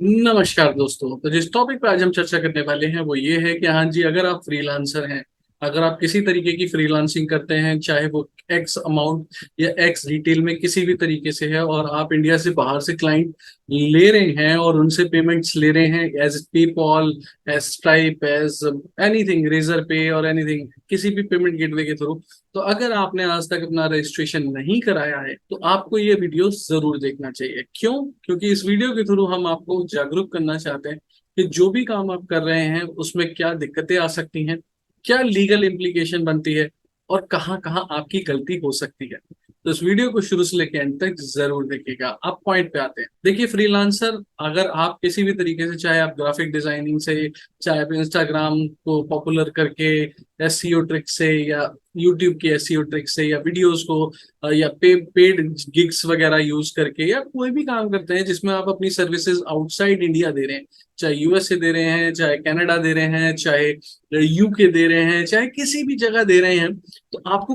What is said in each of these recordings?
नमस्कार दोस्तों। तो जिस टॉपिक पे आज हम चर्चा करने वाले हैं वो ये है कि हाँ जी, अगर आप फ्रीलांसर हैं, अगर आप किसी तरीके की फ्रीलांसिंग करते हैं, चाहे वो एक्स अमाउंट या एक्स डिटेल में किसी भी तरीके से है, और आप इंडिया से बाहर से क्लाइंट ले रहे हैं और उनसे पेमेंट्स ले रहे हैं as PayPal, as Stripe, as anything, Razorpay और एनीथिंग, किसी भी पेमेंट गेटवे के थ्रू, तो अगर आपने आज तक अपना रजिस्ट्रेशन नहीं कराया है तो आपको ये वीडियो जरूर देखना चाहिए। क्यों? क्योंकि इस वीडियो के थ्रू हम आपको जागरूक करना चाहते हैं कि जो भी काम आप कर रहे हैं उसमें क्या दिक्कतें आ सकती हैं, क्या लीगल इम्प्लीकेशन बनती है, और कहाँ कहाँ आपकी गलती हो सकती है। तो इस वीडियो को शुरू से लेकर अंत तक जरूर देखिएगा। आप पॉइंट पे आते हैं। देखिए, फ्रीलांसर, अगर आप किसी भी तरीके से, चाहे आप ग्राफिक डिजाइनिंग से, चाहे आप इंस्टाग्राम को पॉपुलर करके एसईओ ट्रिक से, या यूट्यूब की एसईओ ट्रिक से, या वीडियोस को या पेड गिग्स वगैरह यूज करके, या कोई भी काम करते हैं जिसमें आप अपनी सर्विसेज आउटसाइड इंडिया दे रहे हैं, चाहे यूएसए दे रहे हैं, चाहे कनाडा दे रहे हैं, चाहे यूके दे रहे हैं, चाहे किसी भी जगह दे रहे हैं, तो आपको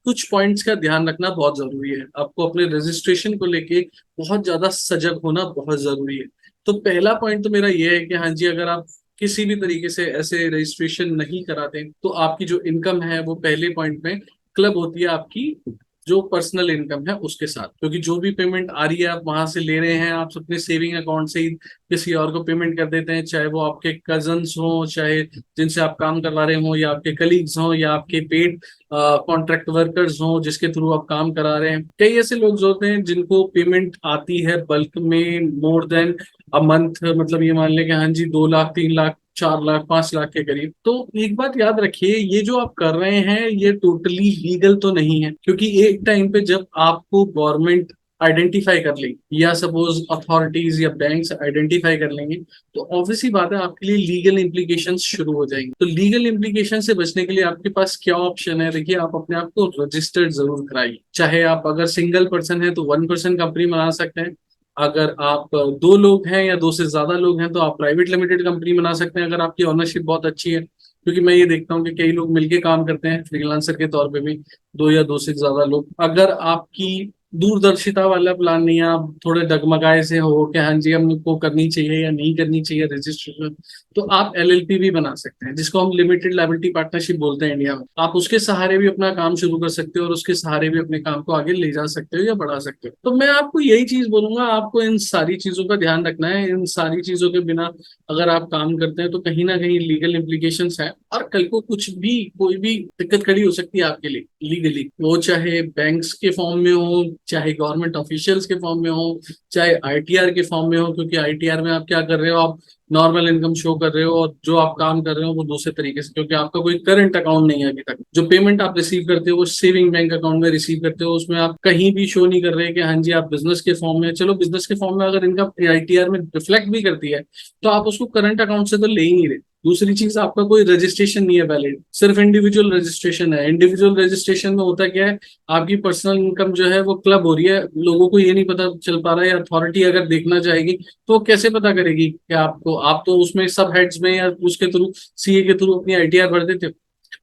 कुछ पॉइंट्स का ध्यान रखना बहुत जरूरी है। आपको अपने रजिस्ट्रेशन को लेके बहुत ज्यादा सजग होना बहुत जरूरी है। तो पहला पॉइंट तो मेरा ये है कि हाँ जी, अगर आप किसी भी तरीके से ऐसे रजिस्ट्रेशन नहीं कराते तो आपकी जो इनकम है वो पहले पॉइंट में क्लब होती है आपकी जो पर्सनल इनकम है उसके साथ। क्योंकि जो भी पेमेंट आ रही है आप वहां से ले रहे हैं, आप अपने सेविंग अकाउंट से ही किसी और को पेमेंट कर देते हैं, चाहे वो आपके कजन्स हो, चाहे जिनसे आप काम करवा रहे हो, या आपके कलीग्स हो, या आपके पेड कॉन्ट्रैक्ट वर्कर्स हो जिसके थ्रू आप काम करा रहे हैं। कई ऐसे लोग जो होते हैं जिनको पेमेंट आती है बल्क में, मोर देन अ मंथ, मतलब ये मान लें कि हाँ जी 2 लाख, 3 लाख, 4 लाख, 5 लाख के करीब। तो एक बात याद रखिए, ये जो आप कर रहे हैं ये टोटली लीगल तो नहीं है। क्योंकि एक टाइम पे जब आपको गवर्नमेंट आइडेंटिफाई कर लेगी, या सपोज अथॉरिटीज या बैंक्स आइडेंटिफाई कर लेंगे, तो ऑब्वियसली बात है आपके लिए लीगल इम्प्लीकेशंस शुरू हो जाएंगे। तो लीगल इम्प्लीकेशन से बचने के लिए आपके पास क्या ऑप्शन है? देखिए, आप अपने आप को रजिस्टर्ड जरूर कराइए। चाहे आप अगर सिंगल पर्सन है तो 1 पर्सन कंपनी बना सकते हैं। अगर आप 2 लोग हैं या 2 से ज्यादा लोग हैं तो आप प्राइवेट लिमिटेड कंपनी बना सकते हैं, अगर आपकी ऑनरशिप बहुत अच्छी है। क्योंकि मैं ये देखता हूँ कि कई लोग मिलके काम करते हैं फ्रीलांसर के तौर पे भी, 2 या 2 से ज्यादा लोग। अगर आपकी दूरदर्शिता वाला प्लान नहीं है, आप थोड़े डगमगाए से हो कि हाँ जी हमको करनी चाहिए या नहीं करनी चाहिए रजिस्ट्रेशन, तो आप एलएलपी भी बना सकते हैं, जिसको हम लिमिटेड लायबिलिटी पार्टनरशिप बोलते हैं इंडिया में। आप उसके सहारे भी अपना काम शुरू कर सकते हो और उसके सहारे भी अपने काम को आगे ले जा सकते हो या बढ़ा सकते हो। तो मैं आपको यही चीज बोलूंगा, आपको इन सारी चीजों का ध्यान रखना है। इन सारी चीजों के बिना अगर आप काम करते हैं तो कहीं ना कहीं लीगल इम्प्लीकेशंस है, और कल को कुछ भी, कोई भी दिक्कत खड़ी हो सकती है आपके लिए लीगली, वो चाहे बैंक्स के फॉर्म में हो, चाहे गवर्नमेंट ऑफिशियल्स के फॉर्म में हो, चाहे आईटीआर के फॉर्म में हो। क्योंकि आईटीआर में आप क्या कर रहे हो, आप नॉर्मल इनकम शो कर रहे हो, और जो आप काम कर रहे हो वो दूसरे तरीके से, क्योंकि आपका कोई करंट अकाउंट नहीं है अभी तक। जो पेमेंट आप रिसीव करते हो वो सेविंग बैंक अकाउंट में रिसीव करते हो, उसमें आप कहीं भी शो नहीं कर रहे कि हाँ जी आप बिजनेस के फॉर्म में। चलो, बिजनेस के फॉर्म में अगर इनकम आईटीआर में रिफ्लेक्ट भी करती है तो आप उसको करंट अकाउंट से तो ले ही नहीं रहे। दूसरी चीज, आपका कोई रजिस्ट्रेशन नहीं है वैलिड, सिर्फ इंडिविजुअल रजिस्ट्रेशन है। इंडिविजुअल रजिस्ट्रेशन में होता क्या है, आपकी पर्सनल इनकम जो है वो क्लब हो रही है, लोगों को ये नहीं पता चल पा रहा है। अथॉरिटी अगर देखना चाहेगी तो कैसे पता करेगी कि आपको, आप तो उसमें सब हेड्स में या उसके थ्रू, सीए के थ्रू अपनी आईटीआर भर देते हो।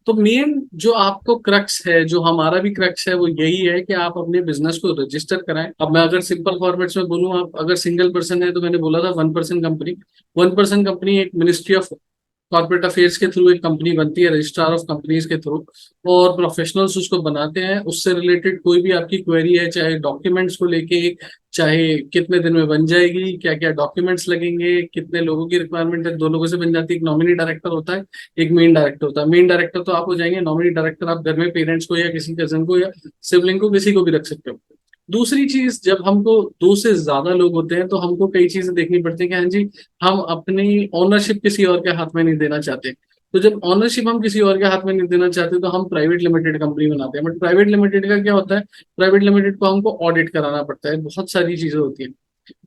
तो मेन जो आपको क्रक्स है, जो हमारा भी क्रक्स है, वो यही है कि आप अपने बिजनेस को रजिस्टर कराएं। अब मैं अगर सिंपल फॉर्मेट्स में बोलूं, आप अगर सिंगल पर्सन है तो मैंने बोला था 1 पर्सन कंपनी। 1 पर्सन कंपनी एक मिनिस्ट्री ऑफ कॉर्पोरेट अफेयर्स के थ्रू एक कंपनी बनती है, रजिस्ट्रार ऑफ कंपनीज के थ्रू, और प्रोफेशनल्स उसको बनाते हैं। उससे रिलेटेड कोई भी आपकी क्वेरी है, चाहे डॉक्यूमेंट्स को लेके, चाहे कितने दिन में बन जाएगी, क्या क्या डॉक्यूमेंट्स लगेंगे, कितने लोगों की रिक्वायरमेंट है, 2 लोगों से बन जाती है। एक नॉमिनी डायरेक्टर होता है, एक मेन डायरेक्टर होता है। मेन डायरेक्टर तो आप हो जाएंगे, नॉमिनी डायरेक्टर आप घर में पेरेंट्स को या किसी कजन को या सिबलिंग को, किसी को भी रख सकते हो। दूसरी चीज, जब हमको 2 से ज्यादा लोग होते हैं तो हमको कई चीजें देखनी पड़ती है कि हाँ जी, हम अपनी ओनरशिप किसी और के हाथ में नहीं देना चाहते। तो जब ओनरशिप हम किसी और के हाथ में नहीं देना चाहते तो हम प्राइवेट लिमिटेड कंपनी बनाते हैं। बट प्राइवेट लिमिटेड का क्या होता है, प्राइवेट लिमिटेड को हमको ऑडिट कराना पड़ता है, बहुत सारी चीजें होती हैं,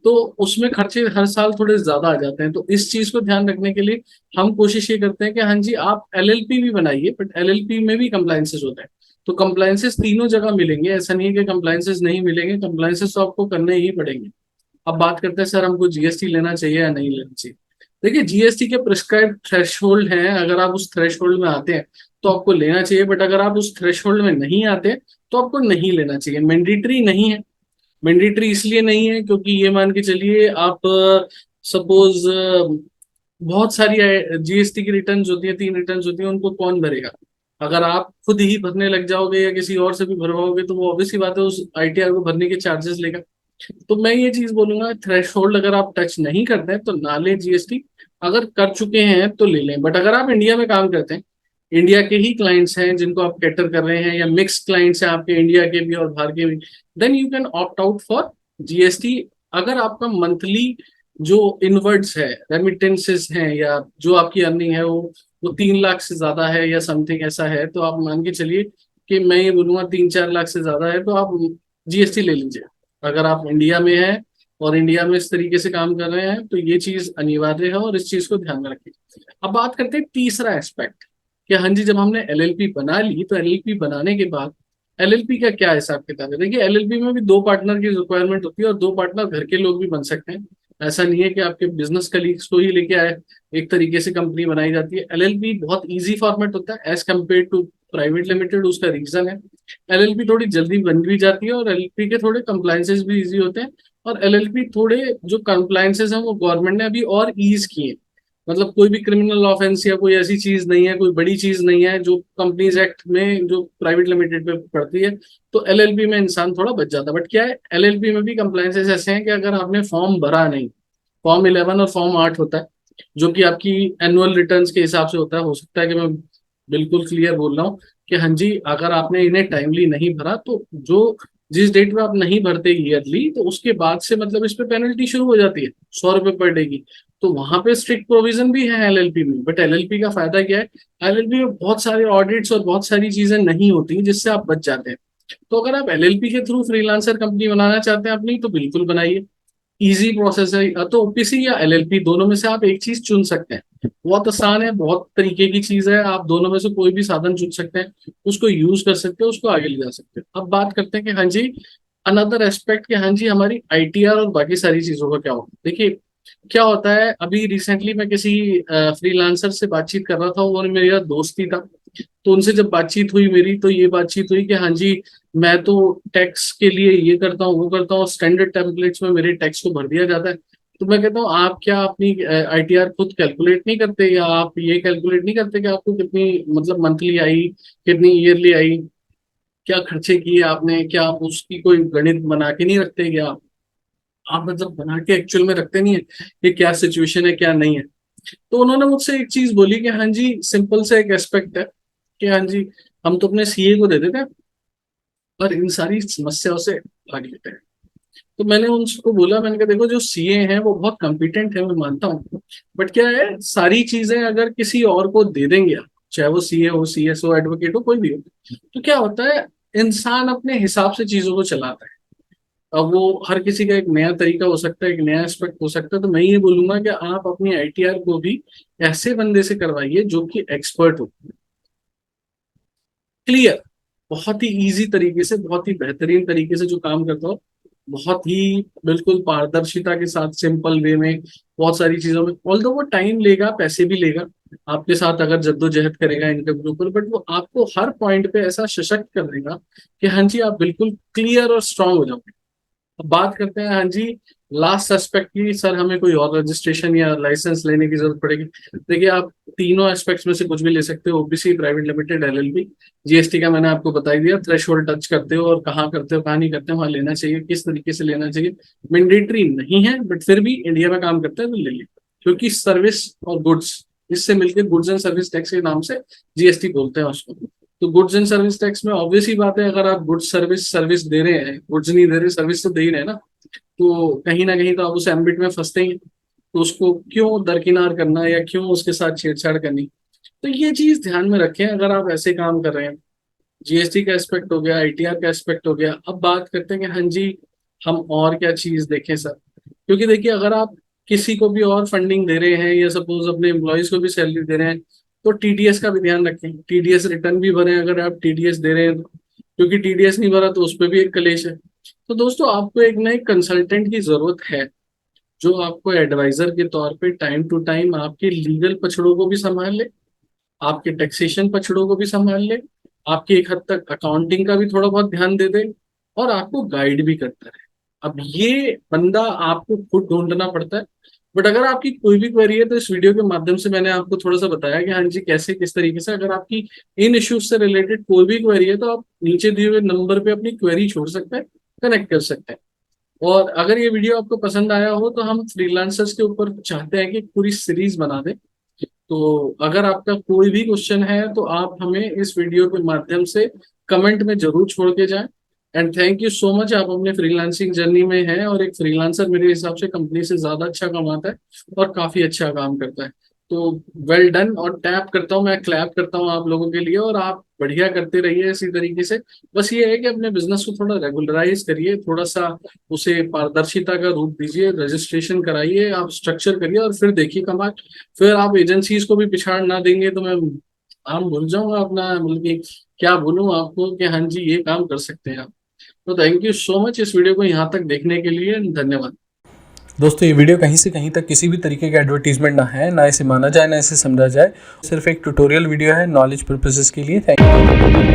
तो उसमें खर्चे हर साल थोड़े ज्यादा आ जाते हैं। तो इस चीज को ध्यान रखने के लिए हम कोशिश ये करते हैं कि हाँ जी आप एलएलपी भी बनाइए, बट एलएलपी में भी कंप्लायंसेस होते हैं। तो कंप्लायंसेस तीनों जगह मिलेंगे, ऐसा नहीं है कि कंप्लायंसेस नहीं मिलेंगे, कंप्लायंसेस तो आपको करने ही पड़ेंगे। अब बात करते हैं सर, हमको जीएसटी लेना चाहिए या नहीं लेना चाहिए। देखिए, जीएसटी के प्रिस्क्राइब थ्रेशहोल्ड हैं, अगर आप उस थ्रेशहोल्ड में आते हैं तो आपको लेना चाहिए, बट अगर आप उस थ्रेशहोल्ड में नहीं आते तो आपको नहीं लेना चाहिए। मैंडेटरी नहीं है। मैंडेटरी इसलिए नहीं है क्योंकि ये मान के चलिए, आप सपोज बहुत सारी जीएसटी की रिटर्न्स होती है, 3 रिटर्न्स होती है, उनको कौन भरेगा? अगर आप खुद ही भरने लग जाओगे या किसी और से भी भरवाओगे तो वो ऑब्वियसली बात है उस आईटीआर को भरने के चार्जेस लेगा। तो मैं ये चीज बोलूंगा, थ्रेशहोल्ड अगर आप टच नहीं करते हैं तो ना लें जीएसटी। अगर कर चुके हैं तो ले लें। बट अगर आप इंडिया में काम करते हैं, इंडिया के ही क्लाइंट्स हैं जिनको आप कैटर कर रहे हैं, या मिक्स क्लाइंट्स हैं आपके इंडिया के भी और बाहर के भी, then you can opt out for GST. अगर आपका मंथली जो इनवर्ड्स है, रेमिटेंसेस हैं, या जो आपकी अर्निंग है वो 3 लाख से ज्यादा है या समथिंग ऐसा है, तो आप मान के चलिए कि मैं ये बोलूंगा 3-4 लाख से ज्यादा है, तो आप जीएसटी ले लीजिए। अगर आप इंडिया में हैं और इंडिया में इस तरीके से काम कर रहे हैं तो ये चीज अनिवार्य है और इस चीज को ध्यान में रखिए। अब बात करते हैं तीसरा एस्पेक्ट कि हाँ जी, जब हमने एलएलपी बना ली तो एलएलपी बनाने के बाद एलएलपी का क्या हिसाब किताब है? देखिए, एलएलपी में भी 2 पार्टनर की रिक्वायरमेंट होती है और 2 पार्टनर घर के लोग भी बन सकते हैं। ऐसा नहीं है कि आपके बिजनेस कलीग्स को ही लेके आए एक तरीके से कंपनी बनाई जाती है। एलएलपी बहुत इजी फॉर्मेट होता है as compare to private limited. उसका रीजन है, एलएलपी थोड़ी जल्दी बन भी जाती है और एलएलपी के थोड़े कंप्लायंसेस भी इजी होते हैं। और एलएलपी थोड़े जो कंप्लायंसेस हैं वो गवर्नमेंट ने अभी और ईज किए। मतलब कोई भी क्रिमिनल ऑफेंस या कोई ऐसी चीज नहीं है, कोई बड़ी चीज नहीं है जो कंपनीज एक्ट में जो प्राइवेट लिमिटेड पे पड़ती है। तो एलएलपी में इंसान थोड़ा बच जाता है। बट क्या है, एलएलपी में भी कंप्लायंसेस ऐसे हैं कि अगर आपने फॉर्म भरा नहीं, फॉर्म 11 और फॉर्म 8 होता है जो कि आपकी एनुअल रिटर्न्स के हिसाब से होता है। हो सकता है कि मैं बिल्कुल क्लियर बोल रहा हूँ कि हाँ जी, अगर आपने इन्हें टाइमली नहीं भरा तो जो जिस डेट पे आप नहीं भरते ईयरली, तो उसके बाद से मतलब इस पे पेनल्टी शुरू हो जाती है 100 रुपए पर डे की। तो वहां पे स्ट्रिक्ट प्रोविजन भी है एलएलपी में। बट एलएलपी का फायदा क्या है, एलएलपी में बहुत सारे ऑडिट्स और बहुत सारी चीजें नहीं होती जिससे आप बच जाते हैं। तो अगर आप एलएलपी के थ्रू फ्रीलांसर कंपनी बनाना चाहते हैं अपनी, तो बिल्कुल बनाइए। इजी प्रोसेस है। तो ओपीसी या एलएलपी दोनों में से आप एक चीज चुन सकते हैं। बहुत आसान है, बहुत तरीके की चीज है। आप दोनों में से कोई भी साधन चुन सकते हैं, उसको यूज कर सकते हैं, उसको आगे ले जा सकते हैं। अब बात करते हैं कि हाँ जी, अनदर एस्पेक्ट कि हाँ जी हमारी आईटीआर और बाकी सारी चीजों का क्या होगा। देखिए, क्या होता है, अभी रिसेंटली मैं किसी फ्रीलांसर से बातचीत कर रहा था और मेरा दोस्त ही था। तो उनसे जब बातचीत हुई मेरी, तो ये बातचीत हुई कि हाँ जी, मैं तो टैक्स के लिए ये करता हूँ वो करता हूँ, स्टैंडर्ड टेम्पलेट्स में मेरे टैक्स को भर दिया जाता है। तो मैं कहता हूँ, आप क्या अपनी आईटीआर खुद कैलकुलेट नहीं करते, या आप ये कैलकुलेट नहीं करते कि आपको कितनी मतलब मंथली आई, कितनी ईयरली आई, क्या खर्चे किए आपने, क्या आप उसकी कोई गणित बना के नहीं रखते? क्या आप मतलब बना के एक्चुअल में रखते नहीं है कि क्या सिचुएशन है क्या नहीं है? तो उन्होंने मुझसे एक चीज बोली कि हाँ जी, सिंपल से एक एस्पेक्ट है कि हाँ जी, हम तो अपने सीए को दे देते हैं पर इन सारी समस्याओं से भाग लेते हैं। तो मैंने उनको बोला, मैंने कहा देखो, जो सीए हैं वो बहुत कॉम्पिटेंट है, मैं मानता हूँ। बट क्या है, सारी चीजें अगर किसी और को दे देंगे आप, चाहे वो सीए हो, सीएस हो, एडवोकेट हो, कोई भी हो, तो क्या होता है, इंसान अपने हिसाब से चीजों को चलाता है। अब वो हर किसी का एक नया तरीका हो सकता है, एक नया एस्पेक्ट हो सकता है। तो मैं ये बोलूंगा कि आप अपनी आईटीआर को भी ऐसे बंदे से करवाइए जो कि एक्सपर्ट हो, क्लियर, बहुत ही इजी तरीके से, बहुत ही बेहतरीन तरीके से जो काम करता हो, बहुत ही बिल्कुल पारदर्शिता के साथ, सिंपल वे में, बहुत सारी चीजों में। ऑल्दो वो टाइम लेगा, पैसे भी लेगा आपके साथ अगर जद्दोजहद करेगा इनकम के ऊपर, बट वो आपको हर पॉइंट पे ऐसा सशक्त कर देगा कि हाँ जी, आप बिल्कुल क्लियर और स्ट्रांग हो जाओगे। अब बात करते हैं हाँ जी लास्ट एस्पेक्ट की, सर हमें कोई और रजिस्ट्रेशन या लाइसेंस लेने की जरूरत पड़ेगी? देखिए, आप तीनों एस्पेक्ट्स में से कुछ भी ले सकते हो, OBC, private limited, LLP. GST का मैंने आपको बता ही दिया, थ्रेशोल्ड टच करते हो और कहाँ करते हो कहाँ नहीं करते हो, वहाँ लेना चाहिए, किस तरीके से लेना चाहिए। मैंडेटरी नहीं है, बट फिर भी इंडिया में काम करते हैं तो ले लीजिए, क्योंकि सर्विस और गुड्स, इससे मिलकर गुड्स एंड सर्विस टैक्स के नाम से जीएसटी बोलते हैं उसको। तो गुड्स एंड सर्विस टैक्स में ऑब्वियस ही बात है, अगर आप गुड्स सर्विस सर्विस दे रहे हैं, गुड्स नहीं दे रहे, सर्विस तो दे ही रहे हैं ना, तो कहीं ना कहीं तो आप उस एम्बिट में फंसते ही हैं। तो उसको क्यों दरकिनार करना या क्यों उसके साथ छेड़छाड़ करनी? तो ये चीज ध्यान में रखें अगर आप ऐसे काम कर रहे हैं। जीएसटी का एस्पेक्ट हो गया, आईटीआर का एस्पेक्ट हो गया। अब बात करते हैं कि हाँ जी, हम और क्या चीज देखें सर। क्योंकि देखिए, अगर आप किसी को भी और फंडिंग दे रहे हैं या सपोज अपने एम्प्लॉयज को भी सैलरी दे रहे हैं, तो टीडीएस का भी ध्यान रखें, टीडीएस रिटर्न भी भरें अगर आप टीडीएस दे रहे हैं तो। क्योंकि टीडीएस नहीं भरा तो उस पर भी एक कलेश है। तो दोस्तों, आपको एक ना एक कंसल्टेंट की जरूरत है जो आपको एडवाइजर के तौर पे टाइम टू टाइम आपके लीगल पछड़ों को भी संभाल ले, आपके टैक्सेशन पछड़ों को भी संभाल ले, आपकी एक हद तक अकाउंटिंग का भी थोड़ा बहुत ध्यान दे दे, और आपको गाइड भी करता है। अब ये बंदा आपको खुद ढूंढना पड़ता है। बट अगर आपकी कोई भी क्वेरी है तो इस वीडियो के माध्यम से मैंने आपको थोड़ा सा बताया कि हाँ जी कैसे किस तरीके से, अगर आपकी इन इश्यूज से रिलेटेड कोई भी क्वेरी है तो आप नीचे दिए हुए नंबर पे अपनी क्वेरी छोड़ सकते हैं, कनेक्ट कर सकते हैं। और अगर ये वीडियो आपको पसंद आया हो तो हम फ्रीलांसर्स के ऊपर चाहते हैं कि एक पूरी सीरीज बना दें। तो अगर आपका कोई भी क्वेश्चन है तो आप हमें इस वीडियो के माध्यम से कमेंट में जरूर छोड़ के जाएं। And thank you so much, आप अपने फ्रीलांसिंग जर्नी में हैं और एक फ्रीलांसर मेरे हिसाब से कंपनी से ज्यादा अच्छा कमाता है और काफी अच्छा काम करता है। तो वेल डन, और टैप करता हूँ, मैं क्लैप करता हूँ आप लोगों के लिए, और आप बढ़िया करते रहिए इसी तरीके से। बस ये है कि अपने बिजनेस को थोड़ा रेगुलराइज करिए, थोड़ा सा उसे पारदर्शिता का रूप दीजिए, रजिस्ट्रेशन कराइए, आप स्ट्रक्चर करिए और फिर देखिए कमाल। फिर आप एजेंसीज को भी पिछाड़ ना देंगे तो मैं काम भूल जाऊंगा अपना, मतलब कि क्या बोलूं आपको कि हाँ जी ये काम कर सकते हैं आप। तो थैंक यू सो मच इस वीडियो को यहाँ तक देखने के लिए, धन्यवाद। दोस्तों ये वीडियो कहीं से कहीं तक किसी भी तरीके का एडवर्टीजमेंट ना है, ना इसे माना जाए ना इसे समझा जाए, सिर्फ एक ट्यूटोरियल वीडियो है नॉलेज पर्पसेस के लिए। Thank you.